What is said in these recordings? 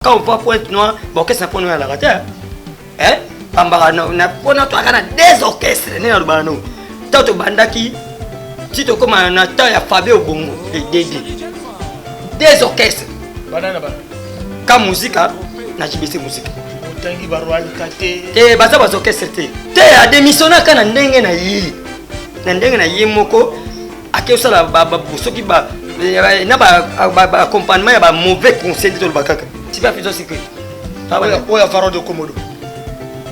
Quand on voit Pointe Noire, bon, qu'est-ce que c'est pour nous à la rater? Hein? On a des orchestres. Tant que Bandaki, si tu commences à faire Fabio Bongo, des orchestres. Quand musique, na jibisi musique. Tangi barwali kate. Baza baza orchestre te. Te a démissionné quand na ndenge na yi. Na ndenge na yi moko akiosa la ba soki ba na ba accompagnement ya ba mauvais conseil de bakaka. Tu pas fusion secret. Oya faro de Komodo.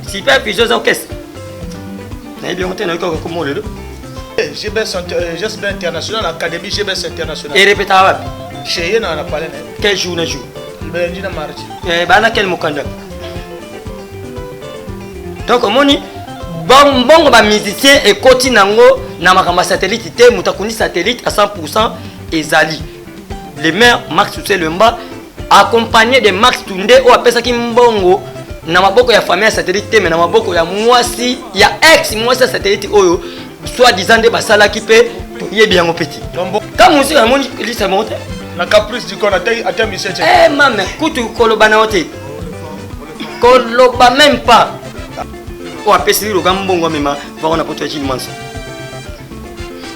Si pas fusion orchestre. Na bien monter na ko Komodo. GBS international académie GBS international. Et répéta chez yena na palais. Quel jour na jour? Lundi na mardi. Bana quel mokanda. Donc moni bon ba musicien et koti nango na makamba satellite te mutakuni satellite à 100% ezali. Le maire Max Tutselemba accompagné de Max Tunde o apesa ki mbongo na maboko ya famille satellite te mais na maboko ya mwasi ya ex mwasi satellite oyo soit disant de basala ki pe yebi yango petit. Quand musique moni lisa monte na caprice du corps à monsieur. Maman, kutu koloba na ote. Koloba même pas. O apesi le gambongo mema va on a poté manso.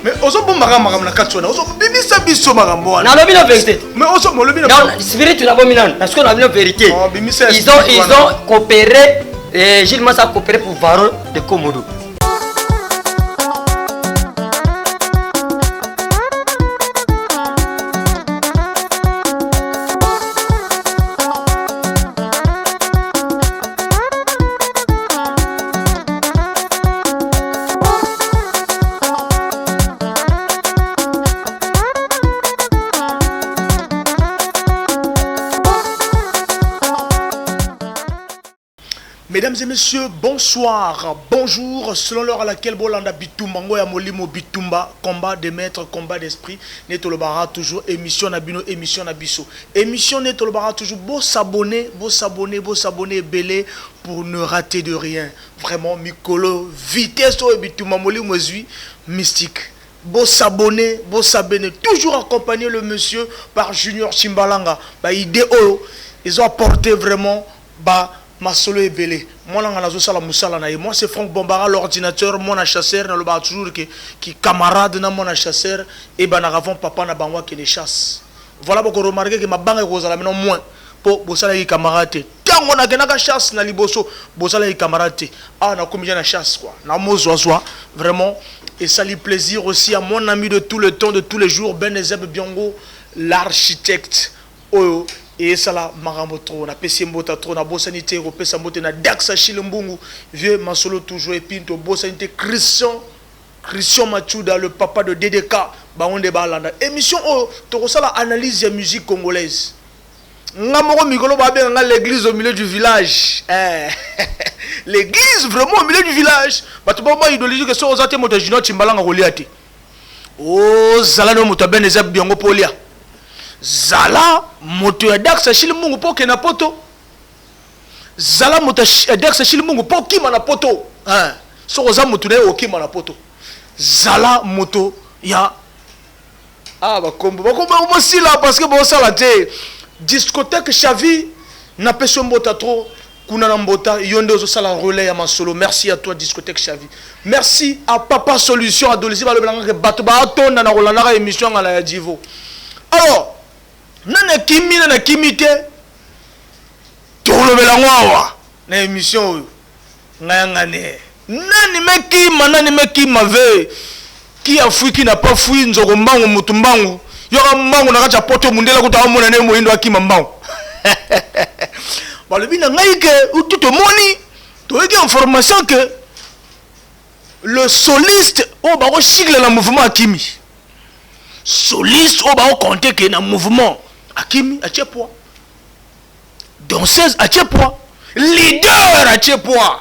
Mais ozo bon magama na katona, ozo bibisa biso magambo. Na lobi la vérité. Mais ozo mo lobi na. Non, spirit tu l'as minan, parce qu'on a la vérité. Ils ont coopéré et Gilles Massa a coopéré pour Varol de Komodo. Mesdames et messieurs, bonsoir, bonjour. Selon l'heure à laquelle Bolanda Bitumba, Ngoya Molimo Bitumba, combat de maître, combat d'esprit, Netolobara toujours, émission Nabino, émission Nabiso. Émission Netolobara toujours, beau s'abonner, belé pour ne rater de rien. Vraiment, Mikolo, vitesse, Bitumba, Molimo Zui, mystique. Beau s'abonner, toujours accompagner le monsieur par Junior Chimbalanga. Bah, idéo, ils ont apporté vraiment, bah, ma solo est belé. Moi, c'est Franck Bombara, l'ordinateur, mon chasseur, dans le bar toujours qui camarade dans mon chasseur, et ben avant papa n'a pas qui les chasse. Voilà pourquoi remarquez que ma banque est rose à la main moins pour bosala y camarade. Tant on a gagné chasse na liboso, bosala y camarade. Ah, na combien de chasse quoi. Na mozozoa vraiment et ça lui plaisir aussi à mon ami de tout le temps, de tous les jours, Ben Ezeb Biongo, l'architecte. Oh. Et ça là, Maramotro, na Pessimota, na Bossanité, Ropesa Mote, na Daxa Chilumbungu, vieux Masolo toujours et Pinto, Bossanité, Christian Machuda, le papa de DDK, Baron de Balanda. Émission, oh, tu ça la analyse de la musique congolaise. Ngamoro Mikolo Babé, l'église au milieu du village. L'église vraiment au milieu du village. Bah, tu peux pas idoliser que ça aux athées, moi, Junior Timbalanga Roliate. Oh, Zalano Moutaben, Ezeb Biongo Polia. Zala moto ya Daxa Chilumbungu po ke na poto. Zala moto ya Daxa Chilumbungu po kima na poto. So oza moto na yo kima na poto. Zala moto ya bakombo mo sila parce que bon sala te discothèque Chavi na peso mbota trop kuna na mbota yonde ozo sala relais ya masolo. Merci à toi discothèque Chavi. Merci à Papa Solution adolescent ba le belanga ke bato ba tonda na rolanda émission ngala ya Divo. Alors nana kimite tolobela ngwawa na émission ngayangane nani meki mave qui a fui qui n'a pas fui nzoko mbangu mutumbangu yoka mbangu nakacha poto mundela kuta mona ne moyindo akima mbangu balobi na ngai ke tout moni to eke information que le soliste o ba ko chigle na mouvement akimi soliste o ba ko compter que na mouvement Akimi a tché poids. Danseuse a tché poids. Leader a tché poids.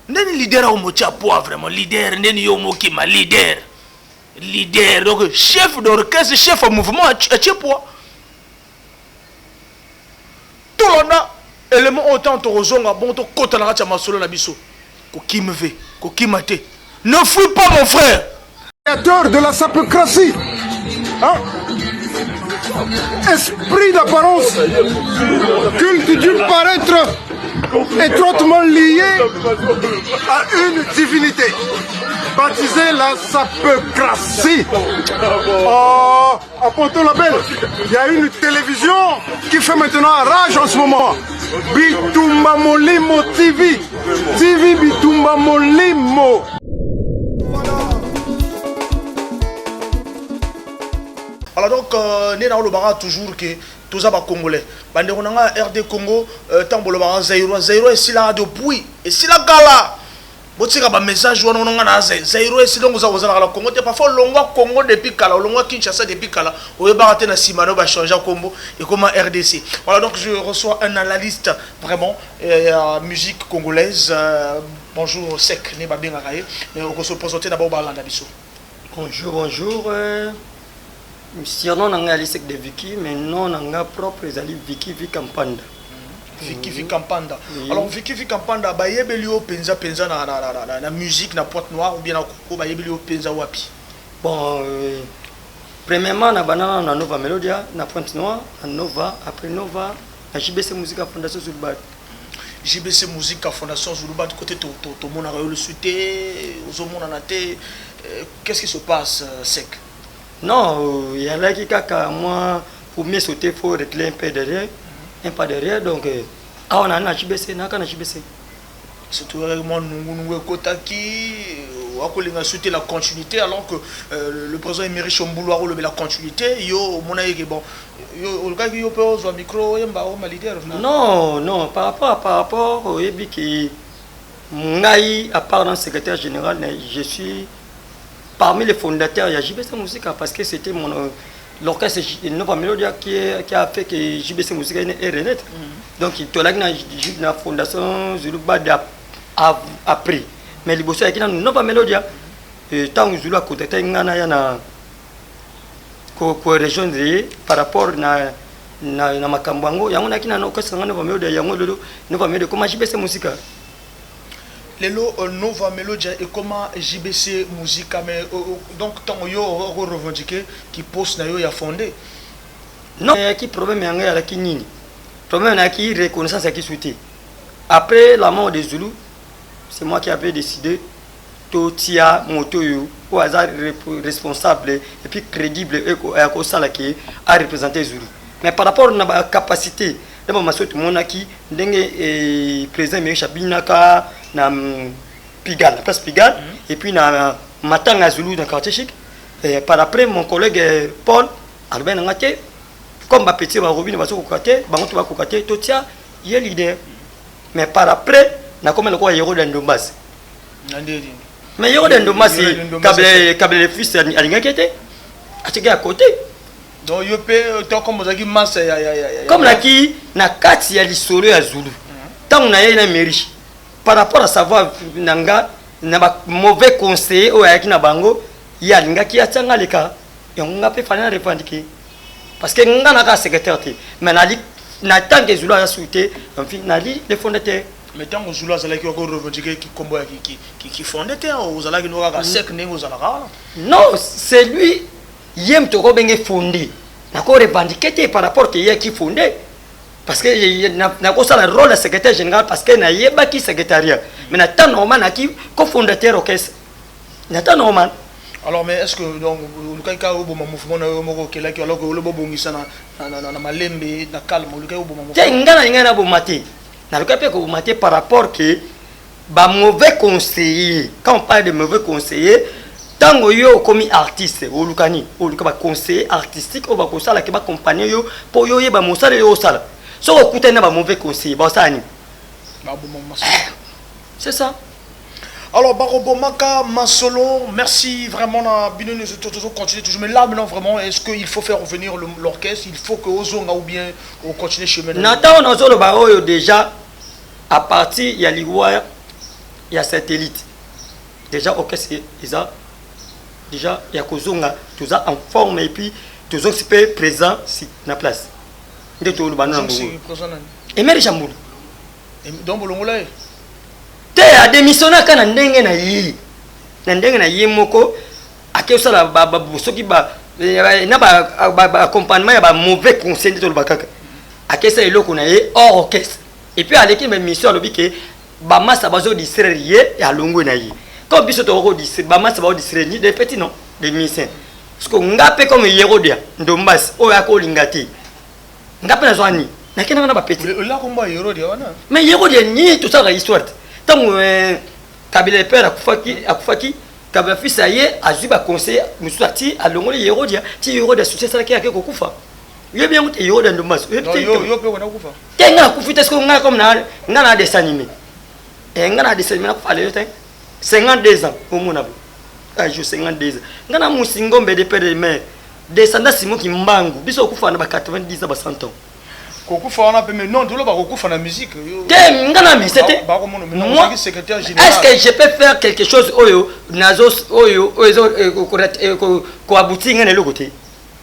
Neni leader a omo tché poids vraiment. Leader, neni yomo kima leader. Leader, donc chef d'orchestre, chef au mouvement a tché poids. Tout le monde élément autant de rozonga bon to kota na racha masolo na biso. Ko kimve, ko kimate. Ne fuis pas mon frère. Créateur de la sapocratie. Hein? esprit d'apparence, culte du paraître, étroitement lié à une divinité. Baptisée la sapocratie. À Ponto-Label, il y a une télévision qui fait maintenant rage en ce moment. Bitumba Molimo TV. TV Bitumba Molimo. Alors donc, Néna Olobara toujours que tous les Congolais. Bandé on a RD Congo, Tambolobara Zaïro, Zaïro est si là depuis, et si la gala. Botika ba message wana on a Zaïro et si donc vous avez la Congo, parfois longwa Congo depuis Kala, longwa Kinshasa depuis Kala, ou Barate na Simano va changer Combo et comment RDC. Voilà donc je reçois un analyste vraiment musique congolaise. Bonjour Sek, ne ba bien araye, mais on se présenter d'abord Balanda Bisso. Bonjour, bonjour. Surnom nanga lisek de Vicky, mais non nanga propre ezali Vicky Vikampanda. Vicky Vikampanda. Alors Vicky Vikampanda, ba yebelio penza na musique na Pointe Noire ou bien na Koko ba yebelio penza wapi. Bon, premièrement na banana na Nova Melodia na Pointe Noire, na Nova, après Nova, na JBC Musica Fondation Zulubat. JBC Musica Fondation Zulubat côté to mon a le suité, aux mon anaté. Qu'est-ce qui se passe sec? Non, il y a là qui kaka moi pour mieux sauter faut reculer un pas derrière donc on a un JBC na kana JBC. C'est tout vraiment nous kotaki akolinga sauter la continuité alors que le président Emery Chomboulou a relevé la continuité yo mon aïe bon yo le gars qui yo peut au micro yemba au leader. Non, par rapport au yebi qui ngai à part dans secrétaire général je suis parmi les fondateurs, il y a JBC Musica parce que c'était l'orchestre Nova Melodia qui a fait que JBC Musica est renaître. Donc, il y a la fondation Zuluba après. Mais il y a Nova Melodia. Tant que Zulu a contacté la région par rapport à Makambango, il y a un orchestre Nova Melodia, il y a un Nova Melodia comme JBC Musica. Lelo Nova Melodia et comment JBC Musica mais donc tant yo revendiqué qui poste na yo ya fondé. Non, qui problème yanga ya ki nini. Problème na qui reconnaissance qui souhaité. Après la mort des Zoulous, c'est moi qui avais décidé to tia moto yo au hasard responsable et puis crédible et ko sala qui a représenté Zoulou. Mais par rapport à la capacité de ma soto monaki ndenge président Emery Chabinaka na Pigalle, la place Pigalle, et puis na Matanga Zulu dans quartier chic. Et par après mon collègue Paul Albert Ngate comme ma petit Robin va se cocater, bango va cocater totia il est leader. Mais par après na comme le quoi héros d'Endombas. Mais héros d'Endombas c'est câble le fils alingakete. Atike à côté. Donc yo pe tant comme ozaki masse comme la qui na kati ya lisolo ya Zulu. Tant na ye na mairie. Par rapport à savoir nanga na mauvais conseiller au yaki na bango ya linga ki atanga leka yonga pe fana revendiquer parce que nga na ka secrétaire mais na tant que Zulu a souhaité enfin na li les fondateurs mais tant que Zulu a zala ki ko revendiquer qui combo qui fondateur aux zala ki no ka sec nengo zala non c'est lui yem to ko benge fondé na ko revendiquer par rapport que yaki fondé. Parce que n'a pas ça le rôle de secrétaire général parce que n'a pas qui secrétariat mais n'a pas normal n'a qui cofondateur orchestre n'a pas normal. Alors mais est-ce que donc le cas où bon mouvement na moko que là que alors que le bobongisa na malembe na calme le cas où bon mouvement ngana bo maté na le cas que bo maté par rapport que ba mauvais conseiller quand on parle de mauvais conseiller tango yo comme artiste ou lukani ou luka ba conseiller artistique ou ba ko sala ke ba compagnie yo pour yo yeba mosala yo sala. So écoutez na ba mauvais conseil ba ça ni c'est ça. Alors Barobomaka Masolo, merci vraiment na bino nous toujours continuer toujours mais là maintenant vraiment est-ce qu'il faut faire revenir l'orchestre, il faut que Ozonga ou bien on continue chemin. Nata on ozolo ba oyo déjà à partir ya liwa ya satellite. Déjà orchestre isa déjà ya kozonga tous en forme et puis tous occupés présents si na place. De tout le banana. Emery Chomboulou. Donc bolongola te a démissionné kana ndenge na yi. Na ndenge na yi moko akesala ba soki ba na accompagnement ya mauvais conseil to bakaka akesa eloko na ye hors orchestre et puis avec une mission lobi ke ba massa bazo distraire ye ya longo na ye comme biso to ko distraire ba massa bazo distraire ni des petits non des musiciens parce que ngape comme Yerodia ndombasi o ya ko lingati ngape na zwani na kena na ba petit là combat Yerodia wana mais Yerodia ni tout ça la histoire tant kabila père akufaki kabla fils aye azuba conseil musati alongoli Yerodia ti Yerodia succès ça ki akeko kufa yo bien muté Yerodia ndombasi yo pe wana kufa tenga kufita ce qu'on a comme na dessin animé et ngana dessin animé na kufa le 52 ans au monabo ah je 52 ans ngana musingombe de père de mère descendant simo ki mbangu biso kufa na ba 90 ans ba 100 ans kokufa wana pe mais non dolo ba kokufa na musique te ngana mais c'était moi secrétaire général est-ce que je peux faire quelque chose oyo nazos oyo ko aboutir ngene le côté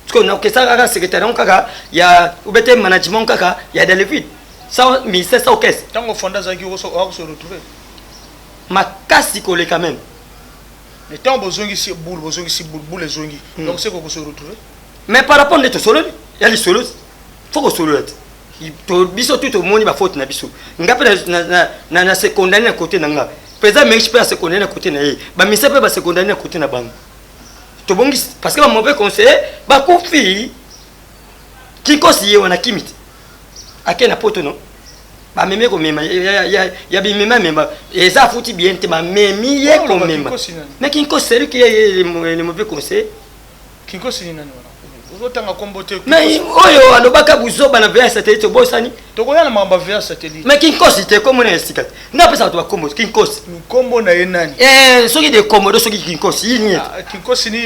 parce que non que ça kaka secrétaire on kaka ya ubete management kaka ya de l'étude ça mais c'est ça orchestre tango fonda zaki o se retrouver makasi kolé quand même mais tant bozongi si boule zongi donc c'est qu'on se retrouver mais par rapport à tout solo il y a les solos faut que solo to biso tout au monde ba faute na biso ngape na secondaire na côté na nga président mais je peux se condamner à côté na ye ba mise pe ba se condamner à côté na bango to bongi parce que ba mauvais conseiller ba kofi ki kosi wana kimiti akena poto non ba meme ko mema ya bi mema mema eza futi bien te ba memi ye ko mema mais ki kosi celui qui est le mauvais conseiller ki kosi ni nani wana otanga kombote mais oyo alobaka buzoba na via satellite bosani tokoya na mamba via satellite mais kinkosi te comme na estika na pesa to kombo kinkosi kombo na yenani soki de komodo soki kinkosi ni kinkosi ni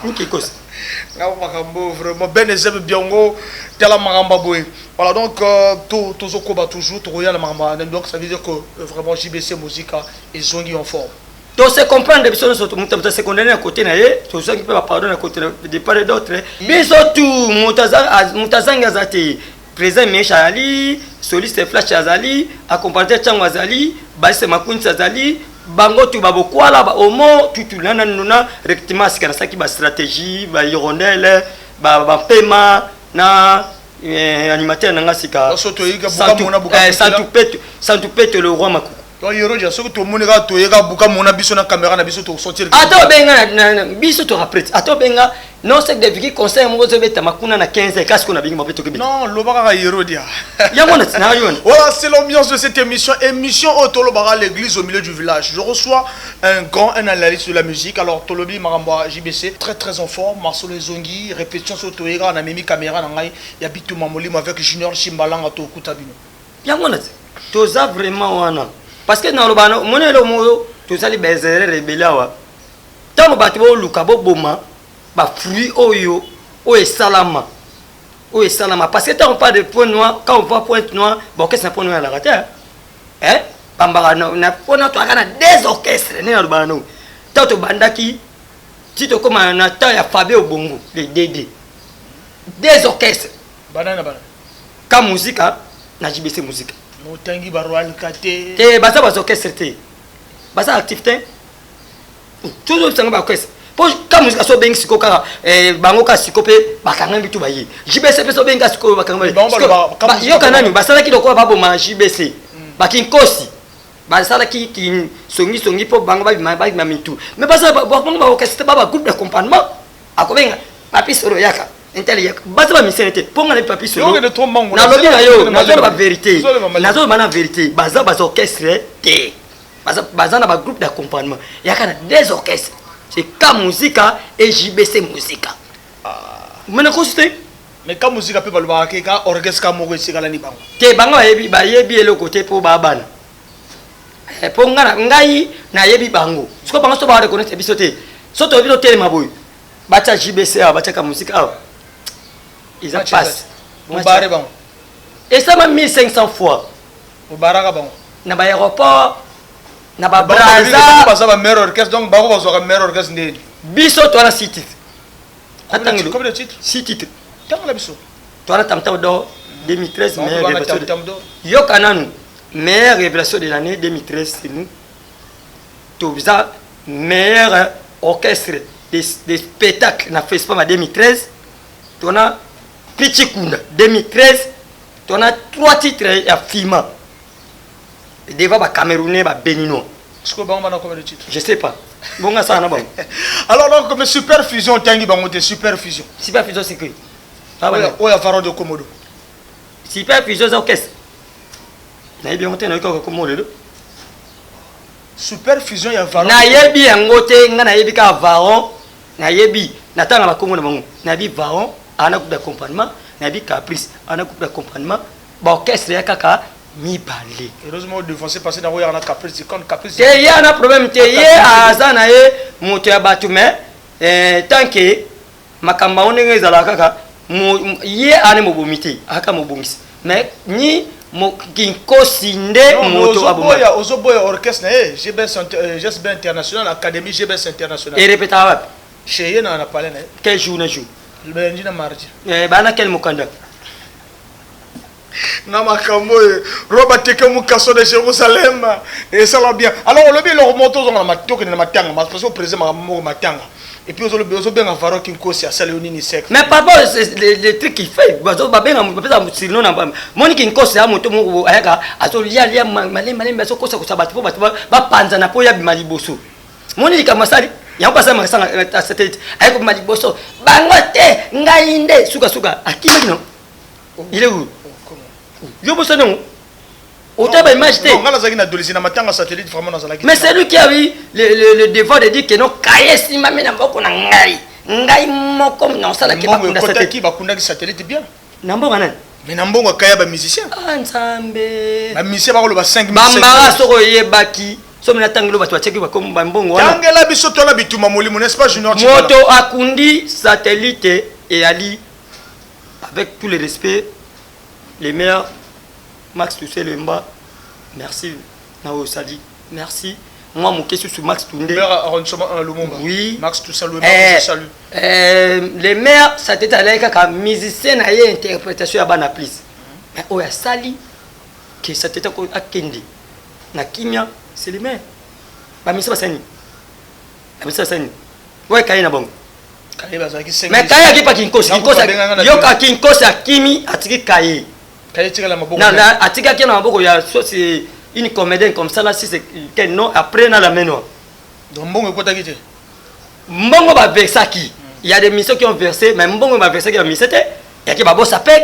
ni kinkosi ngabo makambo vraiment ben ezebe biongo tela magamba boy voilà donc tozokoba toujours tokoya na mamba donc ça veut dire que vraiment JBC musique et zongi en forme to se comprendre biso so mutamta secondaire à côté na ye to so qui peut pardon à côté de part et d'autre biso tout mutazanga zati président Mesha Ali soliste Flash Azali accompagnateur Chango Azali Basse Makunzi Azali bango tu babokwala ba omo tutu nana nuna rectement sikana saki ba stratégie ba hirondelle ba paiement na animateur nanga sika sans tout le roi Makou donc Yerodia ce que tout le monde a toyeka buka mona biso na caméra na biso to sortir ato benga biso to rapret ato benga non c'est de viki conseil mo zo beta makuna na 15 kas ko na bingi mabeto ke non lobaka Yerodia yango na tina yo voilà c'est l'ambiance de cette émission Tolobara l'église au milieu du village je reçois un analyste de la musique alors Tolobi Maramba JBC très en forme Marcelo Zongi répétition sur toyeka na mimi caméra na ngai ya bitu mamolimo avec Junior Chimbalanga to kutabino yango na to za vraiment wana parce que dans le bano monelo mo to sali bezere rebelawa tango batu bo luka bo boma ba fruit oyo salama parce que tant on parle de point noir quand on voit point noir bon qu'est-ce que point noir la rata pambara na point noir to akana des orchestres ne na bano tant to bandaki tito comme na ta ya Fabio Bongo les DD des orchestres banana ka musique na JBC musique motangi ba royal kate te basa ba orchestre te basa activité toujours sanga ba orchestre pour ka musique so bengi siko ka bango ka siko pe bakanga bitu ba yi JBC pe so bengi siko bakanga ba yo kanani basala ki doko ba bo ma JBC bakin kosi basala ki songi po bango ba mitu mais basa ba orchestre ba groupe d'accompagnement akobenga papi solo yaka intelligent basa ba misenete ponga na papi solo na lobi na yo na zo ba vérité na zo mana vérité basa ba orchestre te basa na ba groupe d'accompagnement yaka na des orchestres c'est ka musica et JBC musica mena consiste mais ka musica pe ba loba ka orchestre ka moko esika la ni bango te bango ba yebi le côté po ba bana ponga ngai na yebi bango siko bango so ba reconnaître biso te so to biso te maboy bacha JBC ba cha ka musica ils en passent. Et ça m'a mis 500 fois. Au baraka bon. Na ba aéroport, na ba braza. Ba ça meilleur orchestre donc ba ko zo meilleur orchestre ndé. Biso to na 6 titres. Attends, combien de titres? 6 titres. Tant la biso. To na tam do 2013 meilleure révélation. Yo kananu meilleure révélation de l'année 2013 c'est nous. To ça meilleur orchestre des spectacles na festival en 2013. On a Pichikunda 2013. On a 3 titres à Fima. Devant les Camerounais, les Béninois. Est-ce que vous avez combien de titres? Je ne sais pas. Bon, ça en a bon. Alors, donc, comme Super Fusion, tu as dit Super Fusion. Super Fusion, c'est quoi? Où est Pharaon de Komodo? Super Fusion, c'est orchestre. Na yebi ngote na yiko ko molelo. Super Fusion ya Pharaon. Na yebi ngote nga na yebi ka Pharaon, na yebi natanga ba kongo na bango. Na yebi Pharaon ana coupe d'accompagnement, na yebi Caprice ana coupe d'accompagnement. Ba orchestre ya kaka mi balé. Heureusement défoncé passer dans un Caprice quand Caprice. Te ya na problème te ye azana ye moto ya batu mais tant que makamba onenge ezala kaka ye ane mobomité aka mobongisi. Mais ni Kinkosi nde moto aboya ozoboya orchestre na GBS international académie GBS international et répéta wapi chez yena na parler na quel jour na jour le lundi na mardi bana quel mukanda na makambo Robert Tekemu kaso de Jérusalem et ça va bien alors on le bien leur moto na matoko na matanga parce que président matanga. Et puis, on a bien un Pharaon qui est à Saléonini sec. Mais papa, c'est le truc qu'il fait. Mon qui est à moto, à son lia, malin, mais ça, ça va panzana pour y maliboso. Mon qui commence à y a pas ça, à cette avec maliboso. Bangote, ngainde, suga, à qui non? Il est où? Je vous sais non. Mais c'est lui qui a eu le devoir de dire que non, Kayesi m'a mis dans beaucoup de ngai moko non ça la qui va satellite bien. Nambo manan. Mais nambo nga kaya ba musicien. Ah nzambe. Ba musicien ba ko ba 5000. Bambara soko yebaki. So mina tangelo ba twacheki ba comme bambongo wana. Tangela biso to na bituma molimo n'est-ce pas Junior Chibala. Moto akundi satellite et Ali avec tout le respect les meilleurs Max Toussé Lemba. Merci Nao Sali. Merci. Moi mon question sur Max Toundé. Oui. Max Toussé Lemba. Salut. Les maires ça t'est allé comme musicien na y interprétation à bana please. Mais oh ya Sali que ça t'est à Kendi. Na Kimia c'est les maires. Ba misa basani. Ba misa basani. Ouais Kayina bon. Mais Kaya qui pas Kinkosi. Yoka Kinkosi à Kimi atiki Kaye. Na atika qui na maboko ya c'est une comédienne comme ça là si c'est quel nom après na la meno. Donc mbongo ko takite. Mbongo ba versa qui. Il y a des missions qui ont versé mais mbongo ba versa qui a mis c'était et qui ba bossa pek.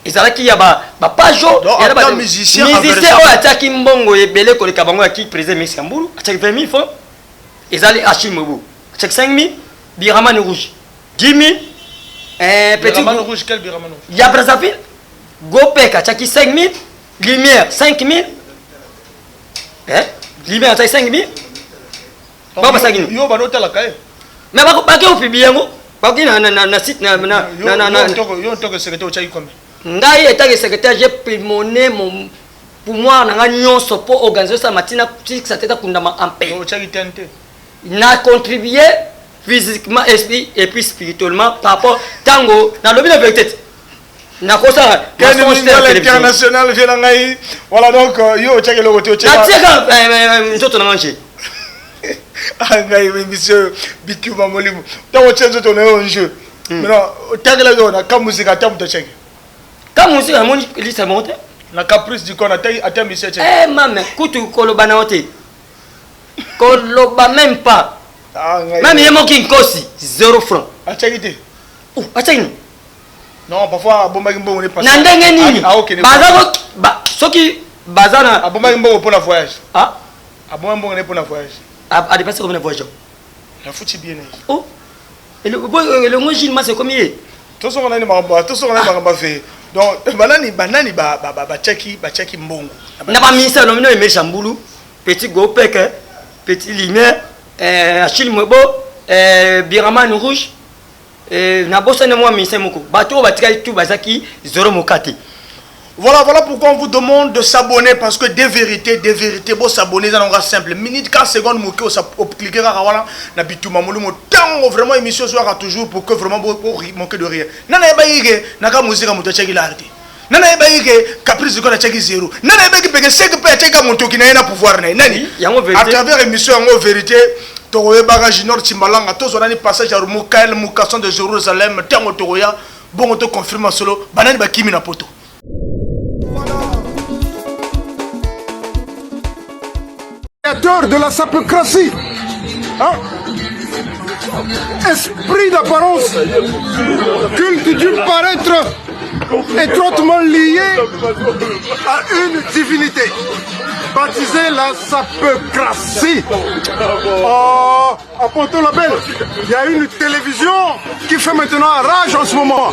Ils allaient qui y a ba pajo il y a ba musicien o ataki mbongo ebele ko le kabango ya qui président Mexambulu ataki 20 000 francs. Ils allaient acheter mobu. Ataki 5 000 Biraman rouge. 10 000 petit Biraman rouge quel Biraman rouge? Il y a Brazzaville. Gopeka, Tchaki 5 000, Lumière 5 000. Lumière 5 000. Baba Sagini. Yo ba nota la kae. Mais ba ke ofibi yango. Ba ki na site na yo toko secrétaire Tchaki comme. Ngai état de secrétaire j'ai pulmoné mon pour moi na nyonso pour organiser ça matina ça teta kundama en paix. Yo Tchaki TNT. Na contribué physiquement et puis spirituellement par rapport tango na lobi la vérité. Nakosa international vient ngai voilà donc yo tcheke le côté tcheke na nzoto na manger ngai monsieur Bituma Molimo tawo tchenzo to na jeu maintenant tangela yo na ka musique atam to tcheke ka musique amoni lisa monte na caprice du kona tay atam monsieur tcheke mame kutu koloba na ote koloba même pas même yemo Kinkosi 0 francs atcheke te atcheke non parfois bombaki mbongo ne passe nandenge nini baza soki bazana abombaki mbongo pour la voyage abombaki mbongo ne pour la voyage a dépassé combien de voyages la fouti bien oh et le moi Gilles c'est combien tout ce qu'on a ni fait donc banani ba check mbongo na ba ministère nomino e Mechambulu petit Gopek petit Lumière Achille Mwebo Biraman rouge na bossa ne moi ministère moko bato batika tout bazaki 0 mokati. Voilà pourquoi on vous demande de s'abonner parce que des vérités bon s'abonner ça n'aura simple minute 4 secondes moké au cliquer voilà na bituma molumo tango vraiment émission soir toujours pour que vraiment pour manquer de rien nana ebayike naka musique moto cheki l'arté nana ebayike caprice ko na cheki 0 nana ebayike peke sek pe cheki moto ki na pouvoir na nani à travers émission en vérité Toroye Bagage Nord Timbalanga, tous on a un passage à Moukael, Moukasson de Jérusalem, Tango Toroya, bon on te confirme solo, Banani Bakimi na poto. De la sapocratie, hein? Esprit d'apparence, culte du paraître, étroitement lié à une divinité, baptisée la sapocratie. Oh, à Porto Label, il y a une télévision qui fait maintenant rage en ce moment.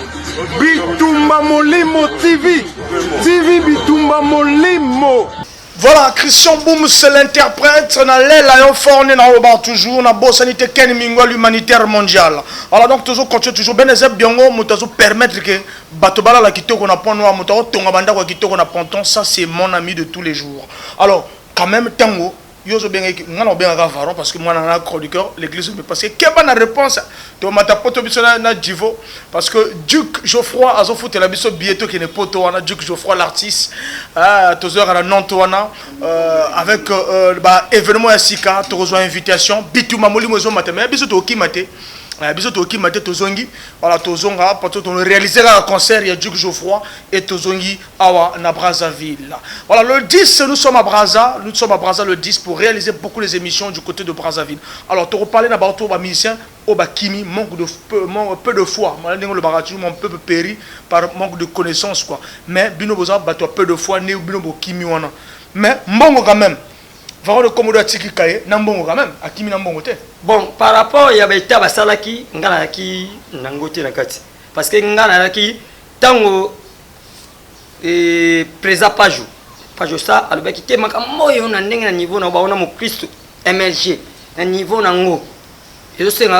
Bitumba Molimo TV, TV Bitumba Molimo. Voilà, Christian Boum, c'est l'interprète. On a l'air fort, on est dans le bar toujours. On a beau sanité, Ken Mingo, l'humanitaire mondial. Alors donc, toujours continue, toujours bien, les biongo, nous permettre que Batobala la quito qu'on a point noir, nous tongabanda la quito qu'on a ponton, ça c'est mon ami de tous les jours. Alors, quand même, tango. Yo zo bien varon parce que moi dans la chroniqueur l'église me parce que quelle bonne réponse to mata poto biso na divo parce que Duc Geoffroy azo foot la biso bieto qui n'est poto wana Duc Geoffroy l'artiste tozo à la Nantoana avec bah événement sika to rejoint invitation bituma moli mozo mateme biso to kimate biso to kimate tozongi voilà tozonga parce que on réaliser un concert il y a Duc Geoffroy et tozongi awa na Brazzaville. Voilà le 10 nous sommes à Brazza le 10 pour réaliser beaucoup les émissions du côté de Brazzaville. Alors tu reparler d'abord aux musiciens au bakimi manque de peu de foi le baratu mon peu péri par manque de connaissances quoi mais bino boza bato peu de foi né bino bokimi wana mais mbongo quand même. Voilà le commode à Tiki Kaye, Nambongo quand même, à Kimi Nambongote. Bon, par rapport à Yabeta Basalaki, Nganaki, Nangote Nakati. Parce que Nganaki, Tango, Presa Pajou, Pajou ça, alors qu'il y a un niveau na mon Christ, MLG, un niveau nango. Et je sais que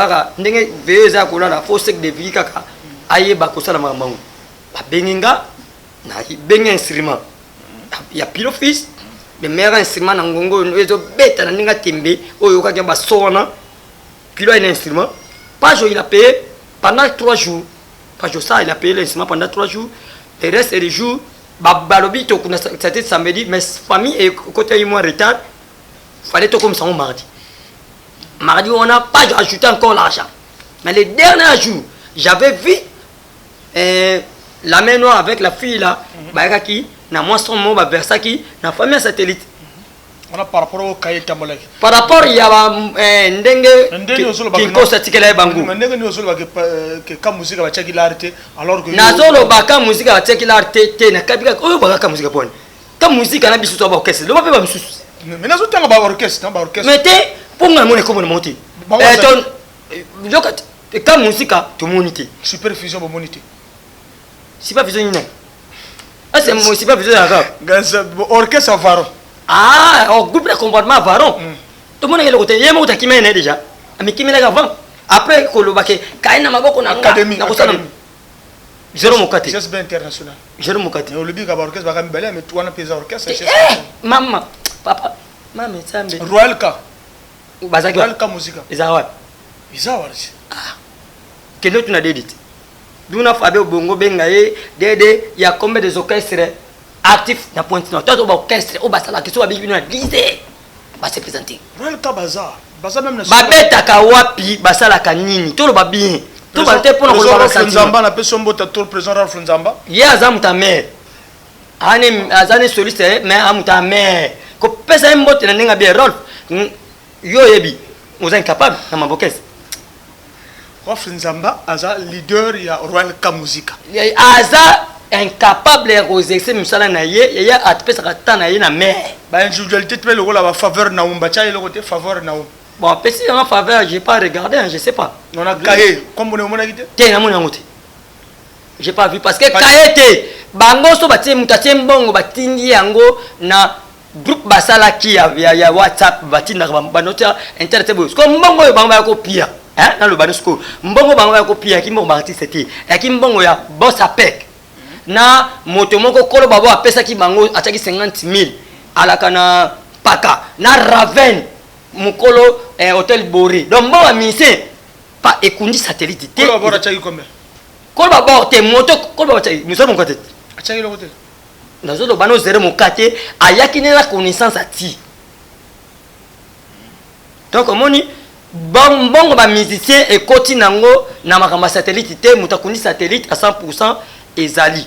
Nenge Veza Kola, la fausse de Vikaka, Aye Bakosa la Mamango. Benginga, Benga instrument. Il y a pile fils. Le meilleur instrument dans Congo, ils ont bête à la Timbe, au Yoka Sona, puis là, un instrument. Pajo, il a payé pendant 3 jours. Pajo, ça, il a payé l'instrument pendant 3 jours. Le reste des jours, Balobi, c'était samedi, mais famille et côté de moi, retard, il fallait tout comme ça au mardi. Mardi, on n'a pas ajouté encore l'argent. Mais les derniers jours, j'avais vu la main noire avec la fille là, Bagaki. Na moi son mot Versaki na famille satellite on a par rapport au cahier tambolek par rapport il y a ndenge qui cause tikela bangu ndenge ni osolo que ka musique ba tchaki l'arte alors que na zolo ba ka musique ba tchaki l'arte te na kabika o ba ka musique pone ka musique na bisu to ba orchestre lo ba pe ba bisu mais na zo tanga ba orchestre mais te pour nga mone ko monter ton lokat ka musique to moniter supervision ba moniter supervision ni ah, c'est moi aussi pas besoin d'argent. Orchestre Varon. Ah, au groupe de comportement Varon. Tout le monde est le côté. Il y a qui mène déjà. Mais qui mène avant. Après, Kolobake, Kaina Maboko na académie. Jérôme Mokate. C'est bien international. Jérôme Mokate. Le but orchestre va camber mais toi on a payé orchestre. Maman, papa, maman, ça me. Royal K. Bazaki. Royal K musique. Isawa. Ah. Quel autre tu n'as dit? Duna Fabio Bongo Bengaye, Dede, il y a combien des orchestres actifs dans Pointe Nord? Toi, tu as orchestre, au Basala, qui sont habillés dans l'idée. Va se présenter. Royal Kabaza. Baza même. Babeta Kawapi, Basala Kanini, tout le va bien. Tout va être pour le Nzamba, la personne qui est présent Ralph Nzamba. Il y a Azam ta mère. Azane soliste, mais Azam ta mère. Quand pesa un mot, tu n'as bien Rolf. Yo Yebi, vous êtes incapable dans ma orchestre. Ralph Nzamba, Aza leader, il y a Royal K Musica. Aza incapable d'exercer Musala Naye, il y a Atpesa Katanaye na mère. Bah, une individualité, tu peux le rôle à faveur Naoum, Bacha et le côté faveur Naoum. Bon, petit en faveur, je n'ai pas regardé, je ne sais pas. On a Kaye, comme on est au Monagité. Tiens, je n'ai pas vu parce que Kaye, Bango, so bati mutatie mbongo, batindi yango na groupe Basala qui a WhatsApp, bati na banota internet. Comme mbongo, bango ya kopia. Hein, dans le Banusco, mbongo bango ya kopia, ki mbongo artiste c'était. Et ki mbongo ya boss apek. Na motomoko kolo babo apesa ki bango ataki 50,000 alaka na paka na Raven mukolo hôtel Boré. Donc bon amise pas ekundi satellite te. Kolo babo ataki combien? Kolo babo te moto kolo babo ataki nous sommes côté. Ataki le côté. Nazo do bano zéro mokate ayaki na connaissance ati. Donc moni bongo ba musicien et koti nango na makamba satellite te mutakuni satellite à 100% ezali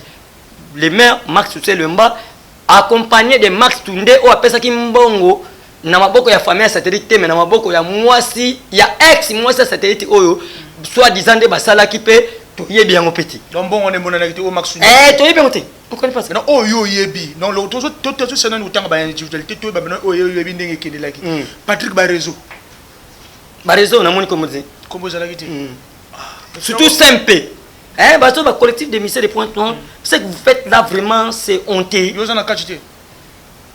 le maire Max Soussé Lemba accompagné de Max Tunde o apesa ki mbongo na maboko ya famille satellite te mais na maboko ya mwasi ya ex mwasi satellite oyo soit disant de basala ki pe to yebi yango petit donc bon on est monana ki o Max Tunde to yebi ngote on connaît pas ça non oh yo yebi non le tout ça non tanga ba individualité to ba oh yo yebi ndenge kende laki Patrick ba réseau na moni comme dit comme ça laki te surtout simple hein bateau ba collectif de missions de Pointe-Noire ce que vous faites là vraiment c'est honteux yo za na kachite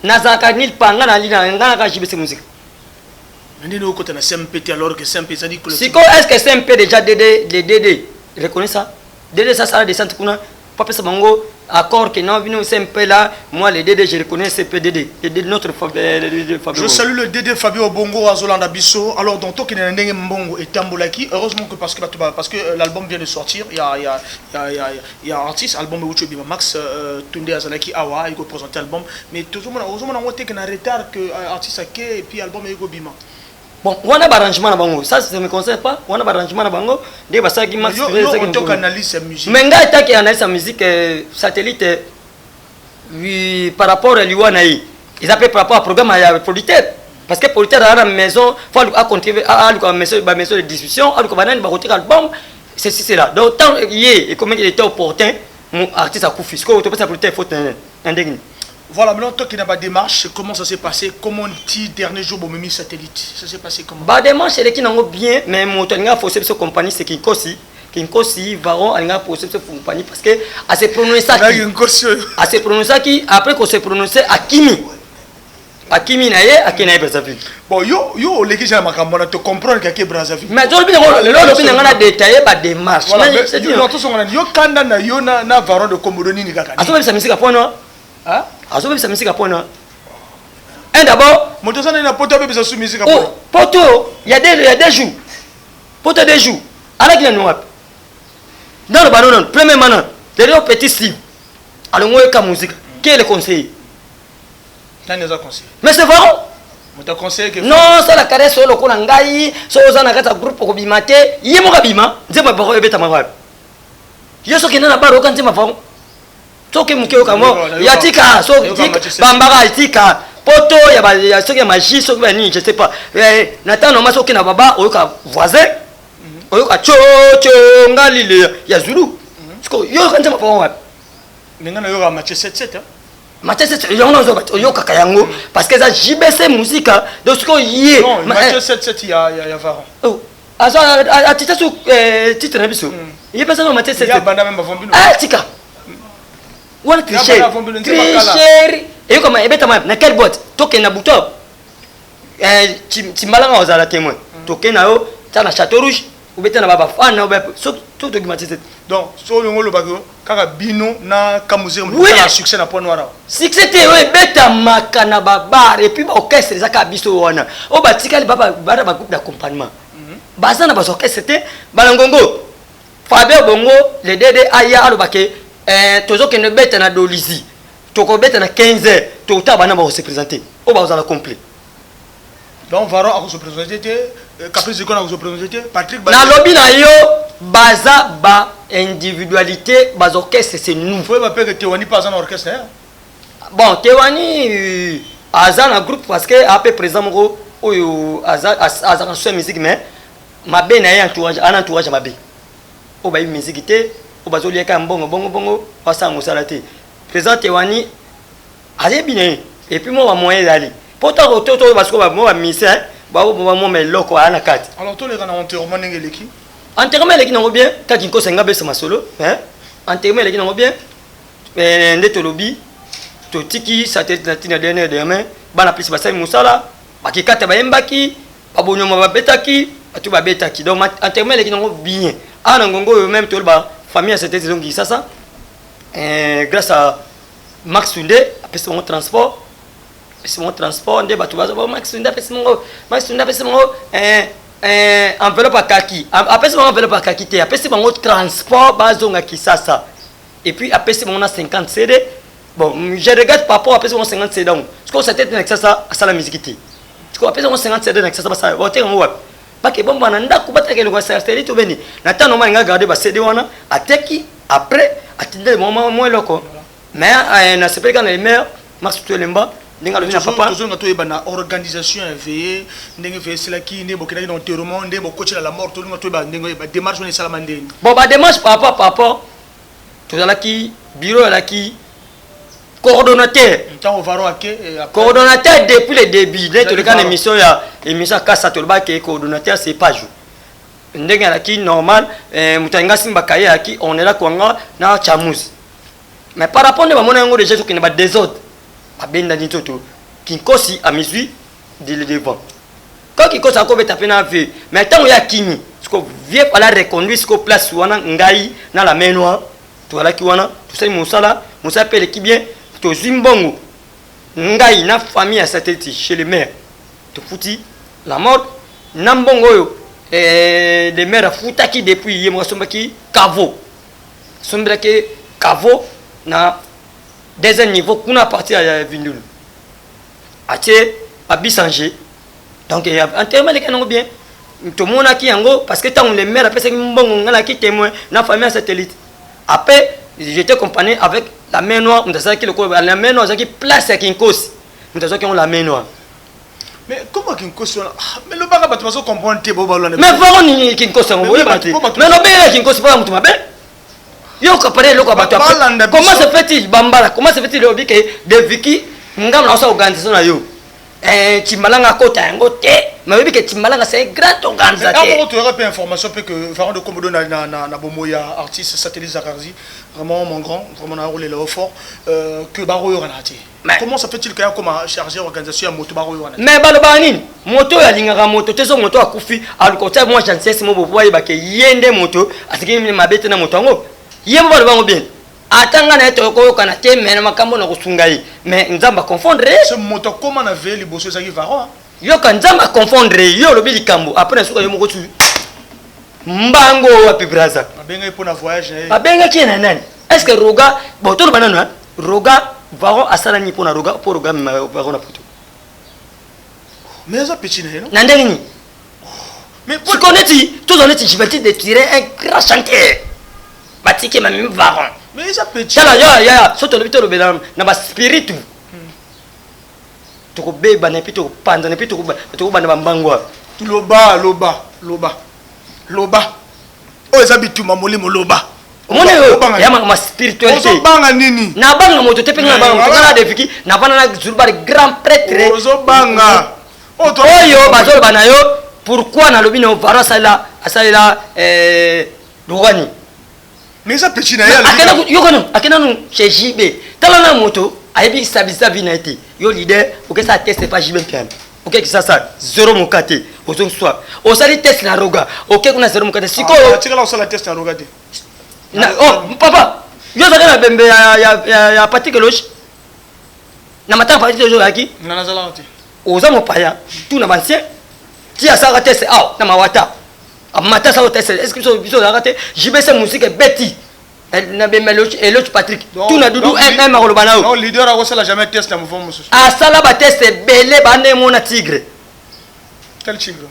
nazaka nil panga na lina ngana ka jibese musique ndine o kota na CMPT alors que CMP ça dit collectif Siko est-ce que CMP déjà DD reconnaît ça DD ça sera des centres kuna papa ça bango accord que non vino CMP là moi les DD je reconnais CP DD notre Fabio. Je salue le DD Fabio Bongo Azolanda Bisso. Alors dans tout qui n'est ndenge mbongo et tambolaki heureusement que parce que l'album vient de sortir il y a artiste album où tu bima Max Tunde Azalaki Awa il faut présenter album mais tout le monde heureusement on a un retard que artiste a et puis album est bima. Bon, on a un arrangement na bango. Ça ne me concerne pas. On a un arrangement na bango. Des basa qui Max. Yo on analyse la musique. Mais nga eta qui analyse la musique satellite oui par rapport à l'Iwanaï. Ils appellent par rapport au programme à producteur parce que producteur a la maison faut à contribuer à la maison de discussion à la banane ba retirer album c'est là. Donc tant et comme il était opportun mon artiste a couffé. Ce que tu peux ça producteur faut indégne. Voilà, maintenant, toi qui n'as pas de démarche, comment ça s'est passé? Comment dit dernier jour, bon, Mimi Satellite? Ça s'est passé comment? Bah, démarche, c'est qui n'ont bien, mais mon tenga faussé cette compagnie, c'est Kinkosi, Varon, elle a posé cette compagnie parce que, à se prononcer qui, après qu'on s'est prononcé à Kimi. À Kimi, à Kenya, Brazzaville. Bon, yo, les gens, tu comprends qu'il y a Brazzaville. Mais je vais a détaillé ma démarche. Yo, Kanda, yo, na Varon de Komodoni, ni Kaka. Attends, ça me dit à point, non? Ah, ça me dit à point, non? Un d'abord, Motosan n'a pas de besoin de musique. Oh, poto, il y a des jours. Poto des jours. Avec les noirs. Dans le ballon, premier manan, derrière petit slip. Alors, moi, la musique. Qui est le conseiller? Mais c'est vrai. Non, ça la caresse sur le Konangai, sur le Zanagata groupe pour Bimate, Yemogabima, Zemabaro et Betamara. Yo, ce qui n'a pas aucun tema fond. Soki mukeo kamo, yatika, so bambara yatika, poto, ya soki ya magie, soki ya nini, je sais pas. Nathan no maso kina baba, oyoka voisin, oyoka cho ngalile ya Zulu. Sko yo kanza mafao wapi? Ningana yoka match 7-7 hein. Match 7 yoka kayango parce que ça JBC musique donc sko yé. Non, match 7-7 il y a Varon. Oh. Azo a titre sur titre na biso. Il passe no match 7. Ya banda même bavombi. Ah tika. One tricher, et comme ebeta na quelle boîte token na bouton timbalanga ozala témoin token na yo ta na château rouge ou beta na baba fan na tout documenté donc so le ngolo bago kaka bino na kamuzi na succès na point noir succès te we beta makana baba et puis orchestre zaka biso wana o batika baba bara ba groupe d'accompagnement bazana ba orchestre te balangongo Fabio Bongo le DD aya alobake toujours que ne bête na dolizi toko bête na 15h to tabana ba se présenter o ba za complet donc Varon a se présenter Caprice Icon a se présenter Patrick na lobby na yo baza ba individualité ba orchestre c'est nous faut pas que Tewani pas en orchestre bon Tewani azana groupe parce que après présent mo oyo azana sur musique mais ma be na entourage ma be o ba musique té bazoli ka bongo pasa musala te présent Tewani allez bien et puis moi moyen d'aller pourtant toto parce que moi misère ba moi mais loko ana carte alors tous les gars ont enterrement ngeleki nango bien ka kinko senga besa masolo hein enterrement leki nango bien ndeto lobi to tiki satellite na dernière demain bana plus basai musala bakikata bayembaki babonyoma babetaki atu babetaki donc enterrement leki nango bien ana ngongo même to ba famille à cette saison qui ça grâce à Max Tunde après son transport on débat tout Max Tunde après son enveloppe à kaki après son enveloppe à kaki après son transport bazonga qui ça et puis après on a 50 CD bon je regarde par rapport après on 50 CD donc ce qu'on s'était avec ça à la musique parce que après on 50 CD avec ça ça va Parce que bon, on a un satellite, Nathan, on a gardé le CD, qui après, attendez le moment moins loco. Mais on a pas quand les mères, Max Tuelemba, n'enga le papa. Toujours na organisation veillée, n'enga veillé c'est là qui n'est pas dans enterrement, n'est pas coach à la mort, tout le monde n'enga démarche on est salamandé. Bon bah démarche papa, tout là qui bureau là qui coordonnateur. Coordonnateur depuis le début, dès le cas d'émission il y a émission Kassa Tolba qui est coordonnateur c'est pas jour. N'enga là qui normal, mutanga simba kaya qui on est là quoi na chamous. Mais par rapport à mon angle de Jésus qui n'est pas désordre. Abenda nitoto kinkosi a misui de le devant quand kinkosi a encore tapé na vie mais tant il y a kimi ce qu'on vient par la reconduire ce qu'on place wana ngai na la main noire to ala ki wana to sai musala pele ki bien to zimbongo ngai na famille à satellite chez les mères to futi la mort nambongo yo les mères futa ki depuis yemo sombaki kavo sombaki kavo na deuxième niveau qu'on a parti à Vindul. Aché a bisanger. Donc il y a un terme de canon bien. Tout le monde a qui en gros parce que tant les mères après c'est bon on a qui témoin na famille à satellite. Après j'étais accompagné avec la main noire, on a ça qui le la main noire qui place à Kinkos. On a ça qui ont la main noire. Mais comment Kinkos mais le baga tu vas comprendre tes bobalon. Mais vraiment ni Kinkos on voit pas. Mais non mais Kinkos pas mutu mabe. Yo kapare loko bato comment se fait-il bambala comment se fait-il obi que de Vicky ngam na sa organisation na yo Timbalanga kota yango te mais obi que Timbalanga c'est un grand organisateur avant tu aurais pas information que Varon de Komodo na bomoya artiste satellite Zakarzi vraiment mon grand vraiment na roulé là fort que baro yo ranati comment ça fait-il qu'il y a comme chargé organisation à moto baro yo ranati mais balobani moto ya lingaka moto teso moto akufi alukota moi j'en sais mo boboye ba ke yende moto asiki mabete na moto ngo yembo bango bien atanga na eto ko kana te mena makambo na kusungai mais nzamba confondre ce moto comment na veli bosso ça qui Varon yo kan nzamba confondre yo lobi likambo après suka yo moko tu mbango wapi braza abenga pour na voyage abenga ki na nani est-ce que roga boto banana roga Varon asala ni pour na roga pour roga Varon na poto mais ça petit non nandeli ni mais tu connais tu on est je de tirer un grand chanteur batike ma même Varon mais ça petit tala ya soto le bitolo belam na ba spiritu to ko beba na pito panza na pito ko bana bambangwa loba o za bituma molimo loba mone yo ya ma spiritualité ozo banga nini na banga moto te penga banga to kana defiki na bana na zurba grand prêtre ozo banga oyo bazolo bana yo pourquoi na lobi na Varon sala Lugani mais ça petit na ya akena no chez JB tala na moto ayebi stabiliser vie na été yo leader OK ça teste pas JB piano OK ça zéro mokate ozo soit o sali test na roga OK kuna zéro mokate siko tu la sala test na roga de na oh papa yo za na bembe ya parti que loge na mata parti de jour aki na nazala ti oza mopaya tout na bancien ti asaka test na mawata amata ça test est-ce que biso la raté JB c'est musique Betty na bemeloch et l'autre Patrick tout na dudu un marolobana non leader a ça jamais test na mouvement monsieur asala ba test belé bande mona tigre quel tigre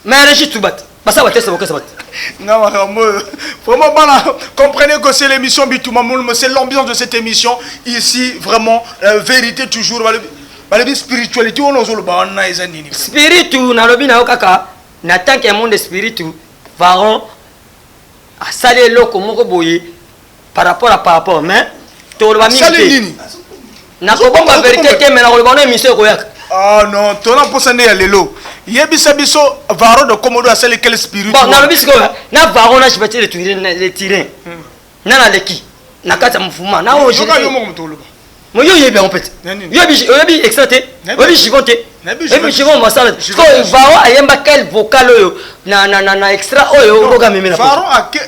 mais régi tubat basa ba test boka sabat non vraiment bana comprenez que c'est l'émission Bitouma Moulme c'est l'ambiance de cette émission ici vraiment vérité toujours balebi spiritualité on ozolo ba na ezanini spiritu na lobi na okaka na tant que monde spiritu Varon a salé loko moko boye par rapport mais to le bami na ko bomba vérité te mais na ko le bana émission ko yak ah non to na posa ne ya lelo yebisa biso Varon de Komodo a salé quel spiritu bon na lobi siko na Varon na chibati le tirer na leki na kata mfuma na o je yo mo mtolo mo yo yebe en fait yo bi extraté yo bi jivoté et puis je vais me saler Varon ayemba quel vocal oyo na extra oyo roga memena Varon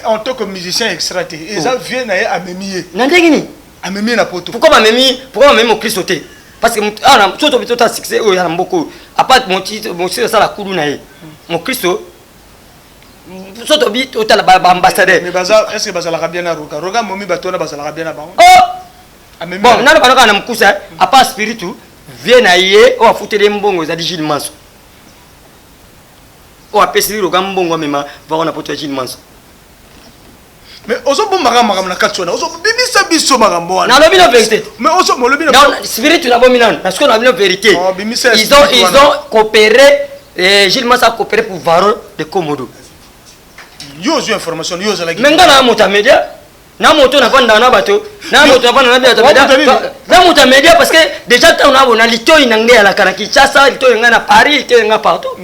en tant que musicien extraté et ça vient à memier na ndengini a memier na poto pourquoi memi au Christ sauter parce que na toto bitota succès oyo na mboko à part mon titre ça la kudu na ye mon Christo soto bit otala ba ambassadeur mais baza est-ce que baza la bien na roga momi batona baza la bien na ba bon na ba na mkusa à part spiritu vient na ye o afutele mbongo za Gilles Manso o apesi lo gambongo mema va on a poto Gilles Manso. Mais ozo bon magam na katona ozo bibisa biso magambo wana. Na lobi la vérité. Mais ozo mo lobi na. Non, spirit tu n'as minan parce qu'on a la vérité. Oh, Ils ont coopéré Gilles Manso a coopéré pour Varro de Komodo. Yo zo information yo za la. Menga na mutamedia. Na moto na vanda na bato. Na moto na vanda na bato. Na mutamedia parce que déjà on a na lito inangea la kana Kinshasa, lito ngana Paris, lito ngana partout.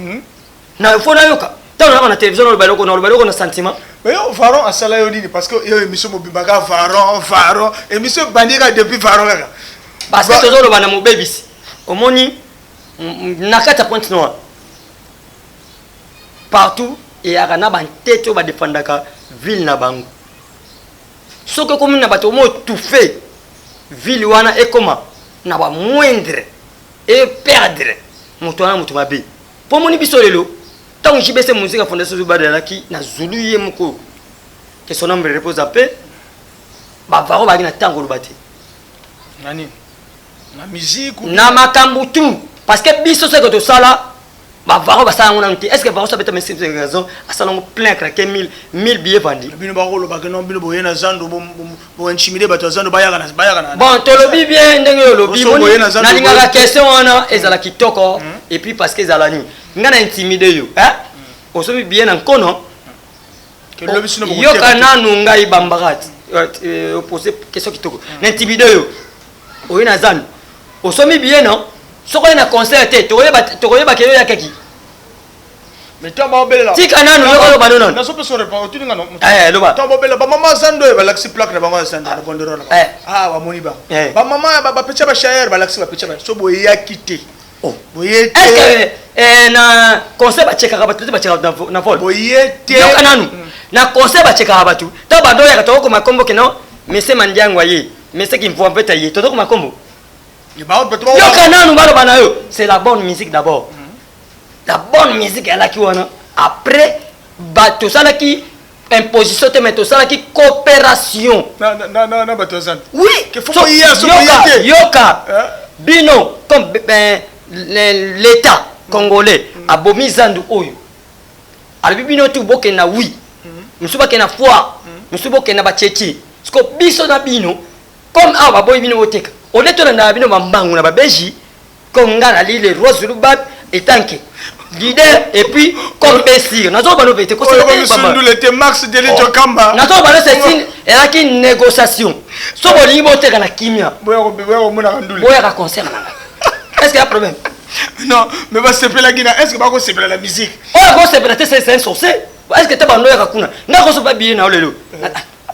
Na faut na yoka. Tant on a na télévision le baloko na sentiment. Mais yo Varon a sala yo nini parce que yo émission mobimaka Varon émission bandika depuis Varon là. Parce que toujours le bana mo baby. Omoni nakata point noir. Partout et arana ban tete ba défendaka ville na bango. Soko comme na bato mo tout fait ville wana et comment na ba moindre et perdre moto na moto mabe. Pour moni biso lelo tant JBC musique fondation Zubadela qui na Zulu yemko que son nom repose à paix ba varo ba na tango lobate nani na musique na makambu tout parce que biso c'est que to sala ba varo ba sala ngona nti est-ce que varo ça peut mettre une raison à salon plein craquer 1000 billets vendus bino ba rolo ba que non bino boyena zando bo intimidé bato zando bayaka na bon to lobi bien ndenge lobi na linga la question wana ezala kitoko et puis parce que ezala ni ngana intimider yo hein osobi bien en kono que lobi sino yo kana nunga ibambarat poser question kitoko n'intimider yo oyena zando osomi bien non soko na concert te to yeba ke yo yakaki mais toi ba obela tika nanu yo ba non na so pe so répondre tu nga non loba toi ba obela ba mama zando ba laxi plaque na bango zando na bondero na ba moni ba mama ba pecha ba share ba laxi ba pecha ba so boye yakite boye te na concert ba cheka ba na vol boye te yo kananu na concert ba cheka ba tu to ba do ya ka to ko makombo ke no mese mandiangwa ye mese ki mvo veta ye to ko makombo yo kananu ba lo bana yo c'est la bonne musique d'abord. La bonne musique elle a qui wana après bato sala qui imposition te metto sala qui coopération na bato zan oui que faut y yoka bino comme l'état congolais abomi zandu oyo alors bino tu boke na oui musuba ke na foi musuba ke na bachechi sko biso na bino comme aba boy bino oteka oleto na bino bambangu na babeji kongana li le rose lubab etanke leader et puis comme Bessir nazo bano vete ko c'est Max Delito Kamba nazo bano c'est une era qui négociation so boli bote kana kimia boyo mona ndule boya ka concert est-ce qu'il y a problème non mais va se la guina est-ce que va ko se la musique oh ko se peut-être c'est un sorcier est-ce que tu bano ya kuna na ko so ba bien na lelo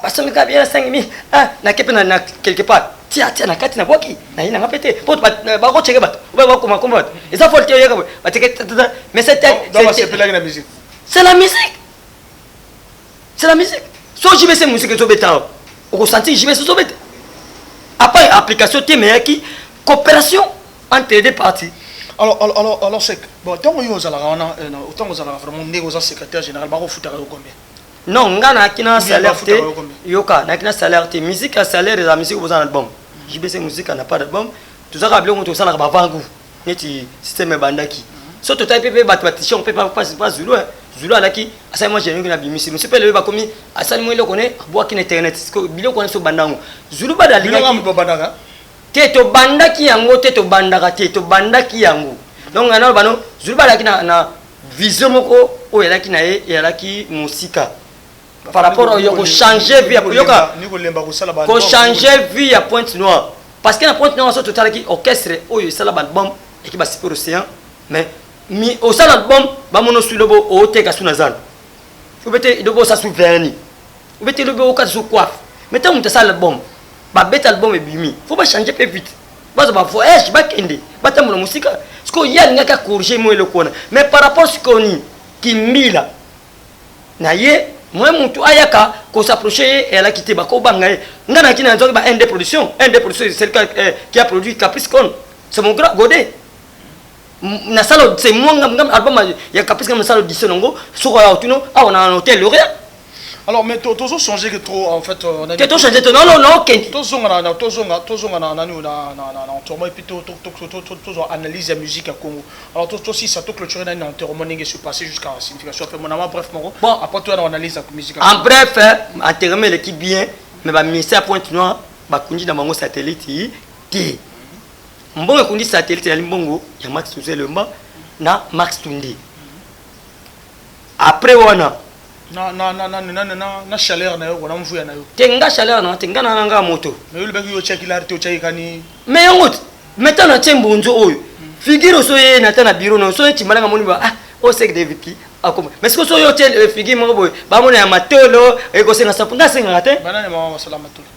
parce que ka bien 5000 na kepe na quelque part tia na kati na boki na ina ngapete pour ba ko cheke bat ba ko makomba et ça faut le tirer ba teke mais c'est la musique so JBC musique to beta o ko sentir JBC so beta après application te mais qui coopération entre les deux parties alors c'est bon tant que yo za la wana autant que za la vraiment négocier secrétaire général ba ko futa ko combien non ngana kina salaire te yoka na kina salaire te musique à salaire la musique vous en album JBC musique n'a pas d'album tout ça rappelé on tout ça na ba vangu neti système bandaki so to type pe batwatition pe pas zulu zulu alaki asa moi j'ai na bimisi monsieur pe le ba komi asali moi le connaît boa ki internet ko bilo connaît so bandango zulu ba dali ngam to bandaka te to bandaki yango te to bandaka te to bandaki yango donc ngana bano zulu ba laki na vision moko o yalaki na ye yalaki musika par rapport au yoko changer vie yoka ko changer vie à Pointe Noire parce que na Pointe Noire so total qui orchestre oyo sala album et qui ba super océan mais mi au sala album ba mono su lobo o teka suna zan ou bete lobo sa su verni ou bete lobo o ka su coiffe mais tant que sala album ba bête album et bimi faut pas changer peu vite ba voyage ba kende ba tamu musique ce ko ya ngaka corriger moi le kona mais par rapport ce qu'on ni qui mila na ye moi mutu ayaka ko s'approcher et elle a quitté bako bangaye ngana kina nzoki ba ND production c'est celle qui a produit Caprice Con c'est mon grand godé na salo c'est moi ngam album ya Caprice Con na salo disonongo soko ya otuno a on a un hôtel lauréat Alors, mais tu as changé que trop, en fait. Tu as changé, non, non, non, ok. Tu as analyse la musique à Congo. Alors, toi aussi, ça t'a clôturé dans l'enterrement qui s'est passé jusqu'à la signification. Bref, bon, après, tu as analyse la musique. En bref, enterrement l'équipe bien, mais le ministère Pointe-Noire, il y a un satellite. Mbongo kundi satellite ya Limbongo, il y a Max Toussaint Lemba, na Max Tundi. Après, wana. Na chaleur na yo wana mvuya na yo tenga chaleur na tenga na nga moto mais le baki yo check l'arté o check kani mais yongo maintenant na tembo nzo oyo figure so ye na tana bureau no so ye timbalanga moni ba ah o sek de viki akoma mais ce que so yo tel figure mo boy ba mona ya matolo e ko senga sapunda senga te banane mama salama matolo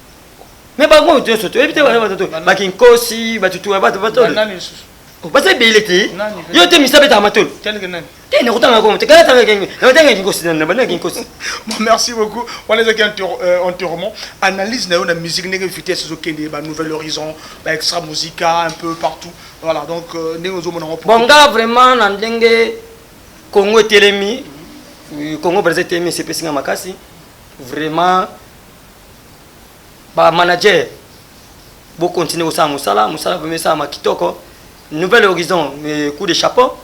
mais ba ngo to so to ebite ba to ba kinkosi ba tutu ba to banane parce que beleti yo te misabe ta matolo tel que nani. Merci beaucoup. On les a enterrement. Analyse la musique vitesse Nouvel Horizon, extra musica un peu partout. Voilà donc bon gars vraiment nandenge Congo Telemi Congo Brazil Telemi c'est pessinga makasi vraiment ba manager bo continuer au musala vraiment ça ma kitoko Nouvel Horizon coup de chapeau.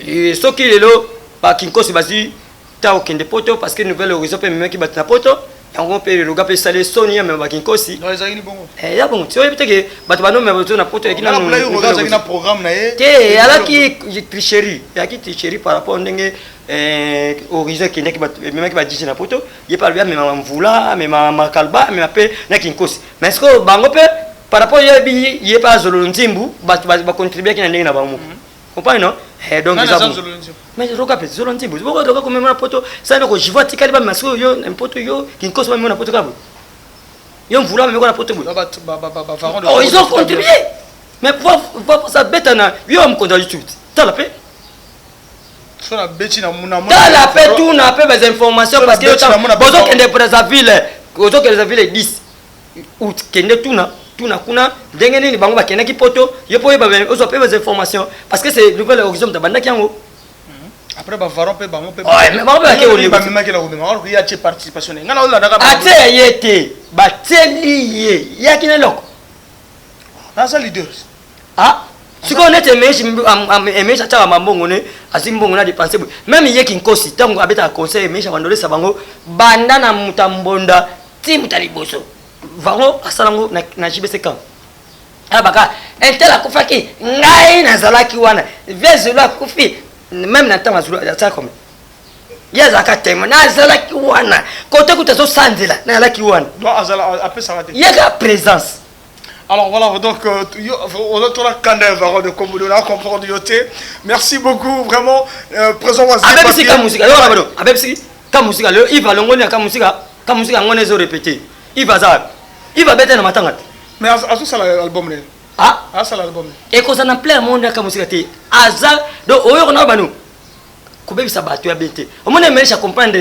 Et ce qui est là, par Kinkosi Basi, t'as aucun de poto parce que Nouvel Horizon peut même qui battre la poto. Et on peut le gars peut saler Sonia mais par Kinkosi. Non, ils ont bon. Eh, ya bon. Tu vois peut-être que battre non mais battre na poto qui na. On a programme na. Té, ala qui tricherie. Ya qui tricherie par rapport ndenge Horizon qui n'est qui battre même qui battre na poto. Il parle bien mais mvula, mais ma kalba, mais après na Kinkosi. Mais est-ce que bango peut par rapport il est pas Zolonzimbu, va contribuer qui na ndenge na bango. Comprenez non? Donc mais je regarde Zolonzimbu. Je regarde comme même na poto, ça ne je vois tikali ba maso yo n'importe yo Kinkosi même na poto kabo. Yo mvula même na poto. Oh, ils ont contribué. Mais pour ça bête na, yo am konda YouTube. T'as la paix? So na beti na muna. T'as la paix tout na paix des informations parce que bozo kende Brazzaville, bozo kende Brazzaville 10 août kende tout na kuna ndenge nini bango ba kende ki poto yo po ba ozo paix des informations parce que c'est Nouvel Horizon de banda kiango. Après ba varon pe bango pe. Ouais, mais bango ba ke oli ba mema ke la ko alors il y a ci participation ngana ola daga ba. Ate yete ba teli ya kina loko. Na ça leader. Ah, si on était mais ça mambongo ne asimbongo na dépenser même yé Kinkosi tango abeta conseil mais chavandole sabango banda na mutambonda ti mutaliboso vango asalango na jibese kan abaka entela kufaki ngai na zalaki wana vezula kufi même na tanga zulu ya comme yeza katema na zalaki wana kote kutazo sanzela na zalaki wana do azala après ça va te yega présence. Alors voilà, donc on a tout la candeur de Komodo, là, comprendre yoté. Merci beaucoup, vraiment. Présent voisin. Avec ce musique, avec ce musique, il va l'ongoni à musique, on les a répété. Il va ça, il va bêter dans ma tangate. Mais à tout ça l'album là. Ah, ça l'album. Et quand ça n'a plein monde à musique, hasard, donc on a banou. Kobe bisa batu ya bêter. Au moins mais je comprendre,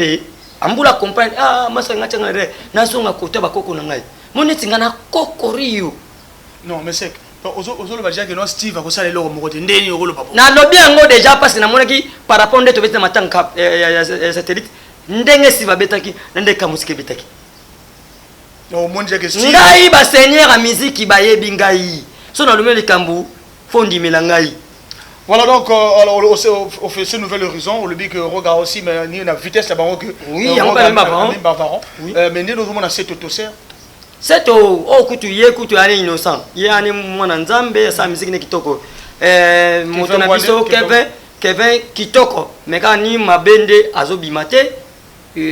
ambula comprendre. Ah, masa ngachangare, nasonga kota bakoko na ngai. Moni tingana kokorio. Non, mais c'est que le badja que non Steve a conseillé le remote ndeni rolo papa. Na lobi ngo déjà parce na mona ki par rapport ndeto beta matanga satellite ndenge si va betaki ndenge ka musique betaki. Non, mon dieu que Steve. Ngai ba seigneur a musique ba yebi ngai. So na lumeli kambu fondi melangai. Voilà donc alors on fait ce Nouvel Horizon, on le dit que regarde aussi mais ni la vitesse là bas que oui, il y a pas même bavaron. Mais ni nous on a cette autosère. C'est au kutu ye kutu ani innocent ye ani mwana nzambe sa musique ne kitoko moto na biso Kevin kitoko meka ni mabende azobimate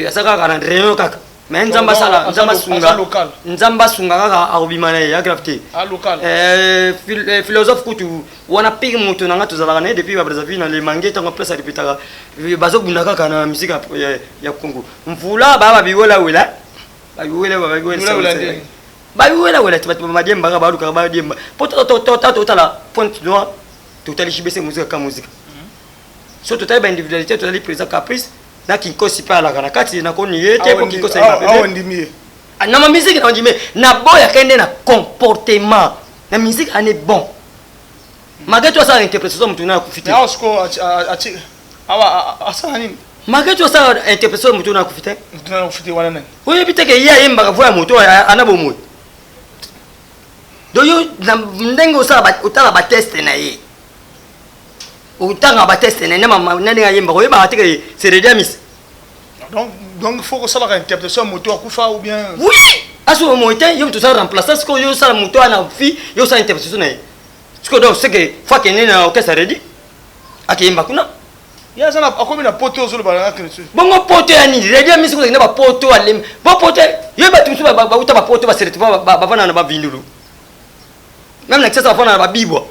asaka kana réunion kaka mais nzamba sala nzamba sunga kaka azobimana ya gravité a local philosophe kutu wana pig moto nanga tozalaka ne depuis ba Brazzaville na le mangue tango place répétaka bazobunda kaka na musique ya Congo mvula baba biwola wela bayiwela wela tibatu mademba ba luka ba demba poto la pointe noire total chibese musique ka musique so total ba individualité total présent caprice na Kinkosi pa la kana kati na koni yete ko Kinkosi ba ndimie na ma musique na ndimie na boya kende na comportement na musique ane bon malgré toi ça interprétation mutuna kufiti na osko awa asa nini Malgré tout ça, interprétation moto na kufite. Moto na kufite wana nani? Oui, peut-être que ya yemba voya moto ana bomo. Do yo ndenge osala ba test na ye. Otanga ba test na mama nani ya yemba oyeba ate que c'est déjà mis. Donc faut que ça la interprétation moto akufa ou bien. Oui. Aso moto yo to ça remplacer ce que yo ça moto na fi yo ça interprétation na ye. Ce que donc c'est que faut que nena orchestre ready. Akiyemba kuna. Ya ça na akomi na poto zolo ba na bongo poto ya nini redia misi ko na ba poto alem ba poto yo ba tumsu ba uta ba poto ba serete ba fana na ba vindulu même na kisa fana na ba bibwa.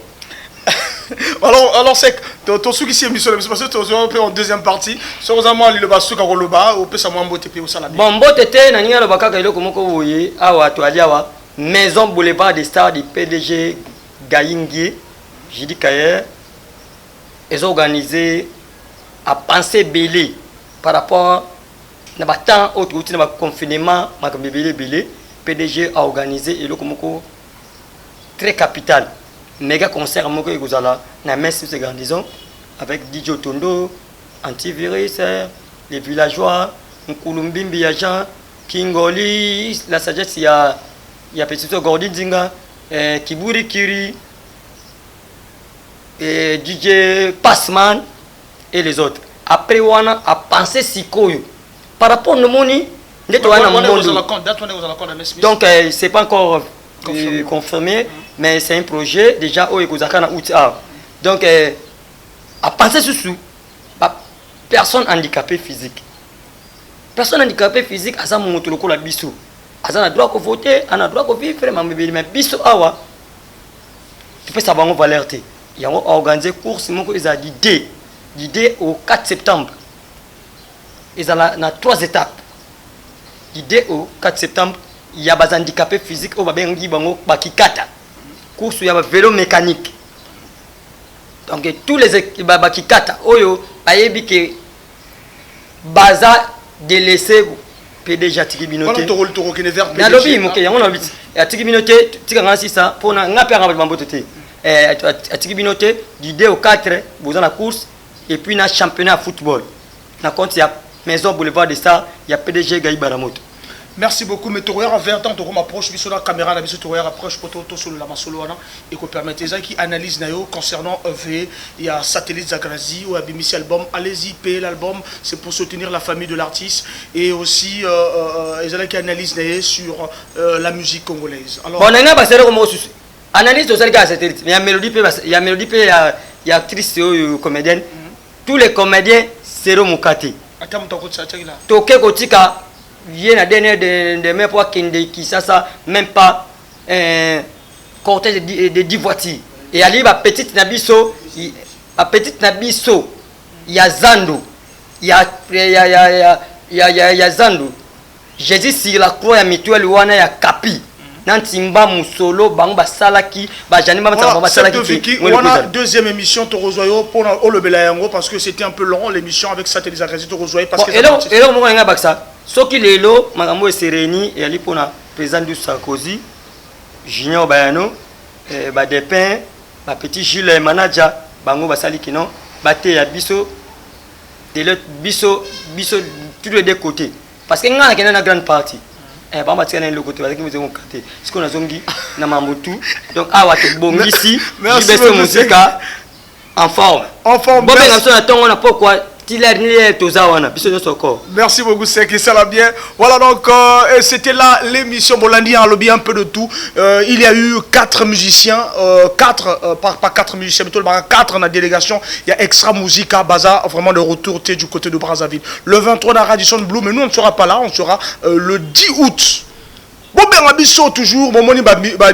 Alors c'est ton sou qui s'est mis sur le parce que tu es en deuxième partie seulement le basu ka koloba au pesa mwambo te pe osala bon mbote te na ninga lo bakaka iloko moko boye awa to ali awa maison boulevard des stars du PDG Gayingie Jidi Kayer ils ont organisé à penser belé par rapport à temps autre outil de confinement belé PDG a organisé et le komoko très capital méga concert moko ekozala na messe de garnison avec DJ Tondo antivirus les villageois Nkulumbimbi ya Jean Kingoli la sagesse ya petit Gordi Zinga Kiburi Kiri et DJ Passman et les autres. Après, on a pensé Sikoyo. Par rapport au Moni, donc c'est pas encore confirmé, mais c'est un projet déjà au Ekozakana Outia. Donc, à penser sur personne handicapée physique. Personne handicapée physique, à ça, mon la biso. À ça, on a droit de voter, on a droit de vivre, mais biso, awa. Tu peux savoir, on va alerter. Il y a organisé course, ils ont dit l'idée au 4 septembre. Ils ont 3 étapes. L'idée au 4 septembre, il y a des handicapés physiques au Babengi Bango Bakikata. Course où il y a vélo mécanique. Donc tous les Bakikata, Oyo, Ayebi que Baza délaissé PDG Atikibinote. Nalobi, il y a un envie. Atikibinote, tu as ça pour n'a pas un peu Atikibinote, l'idée au 4, vous avez la course. Et puis, il y a championnat de football. Il y a Maison Boulevard des Stars, il y a PDG Gaï Baramoto. Merci beaucoup. Mais tu regardes vers temps, tu m'approches, tu la caméra, tu approches pour tout sur la masolo et qu'on permette les gens qui analysent concernant EV, il y a Satellite Zagrazi ou Abimisi Album. Allez-y, payez l'album, c'est pour soutenir la famille de l'artiste et aussi les gens qui analysent sur la musique congolaise. Alors, bon, on a analyse de ça, il y a mélodie, il y a mélodie, il y a actrice comédienne. Tous les comédiens seront mukati. Toke kotika vient la dernière de même pour qui ça même pas cortège de 10 voitures. Et ali ba petite nabiso, a petite nabiso, il y a Zando, il y a Zando. Jésus sur la croix ya mituel wana ya Kapi. Nantimba Musolo Bamba Salaki Bajanima Salaki. On a deuxième émission Torozoyo pour le Belayango parce que c'était un peu long l'émission avec Satellite Zagrazi Torozoyo parce que et là on va baksa soki lelo makambo sereni et ali pona président du Sarkozy Junior Bayano ba Depin ba petit Gilles manager bango basali kino bate ya biso de l'autre biso tous les deux côtés parce que ngana kena na grande partie. Pas matin le côté avec nous avons capté ce qu'on a zongi na mamutu donc awa te bongisi jibeso musika en forme bon ben on attend on a pourquoi merci beaucoup, c'est que ça va bien. Voilà donc, c'était là l'émission Bolandi en lobby un peu de tout. Il y a eu 4 musiciens, pas 4 musiciens, mais tout le monde 4 dans la délégation. Il y a Extra Musica, Baza, vraiment de retour du côté de Brazzaville. Le 23 dans Radisson Blue, mais nous on ne sera pas là, on sera le 10 août. Bon ben on toujours, bon moni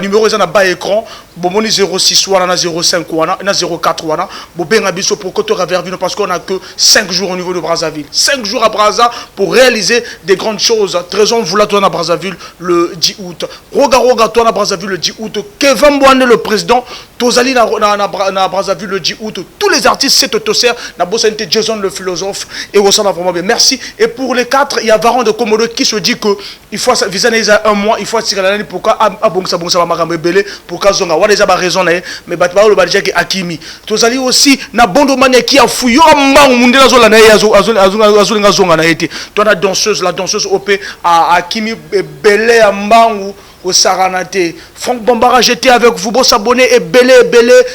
numéro est bas écran, bon moni 06 wana 05 wana 04 wana, bon ben abisso pour côté Ravervino parce qu'on a que 5 jours au niveau de Brazzaville, 5 jours à Brazza pour réaliser des grandes choses. Trésor voula toi à Brazzaville le 10 août. Roga toi à Brazzaville le 10 août. Kevin Boane le président, Tozali na Brazzaville le 10 août. Tous les artistes c'est Toser, na Bossante Jason le philosophe et on s'en a vraiment bien. Merci. Et pour les 4, il y a Varan de Komodo qui se dit que il faut viser un mois, il faut tirer l'année pourquoi bon ça va m'arranger belé pour qu'à zonga wana eza ba raison na ye mais bato ba lo ba déjà que akimi tozali aussi na bondo mania qui a fouillé mbangu mundela zo la na ye azo nga zonga na été toi la danseuse op a akimi belé ya mbangu au Saranate. Franck Bombara, j'étais avec vous. Bon s'abonner et belé.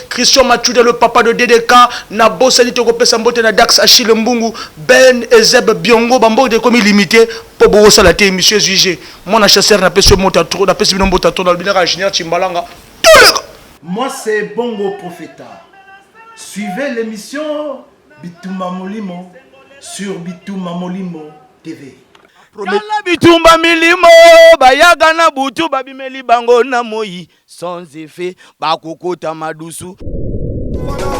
Christian Mathieu, le papa de DDK. Nabo Sanito Kopé Sambote na Dax Achille Mbungu. Ben Ezeb Biongo. Bambo de comme illimité. Pour Bobo Salate, monsieur Zugé. Moi, chasseur n'a pas ce mot à trop. N'a pas ce mot à trop dans le binaire ingénieur Chimbalanga. Moi, c'est Bongo Profeta. Suivez l'émission Bitouma Molimo sur Bitouma Molimo TV. Kala bitumba milimo bayaga na butu babimeli bango na moyi sans effet bakukota madusu. Voilà.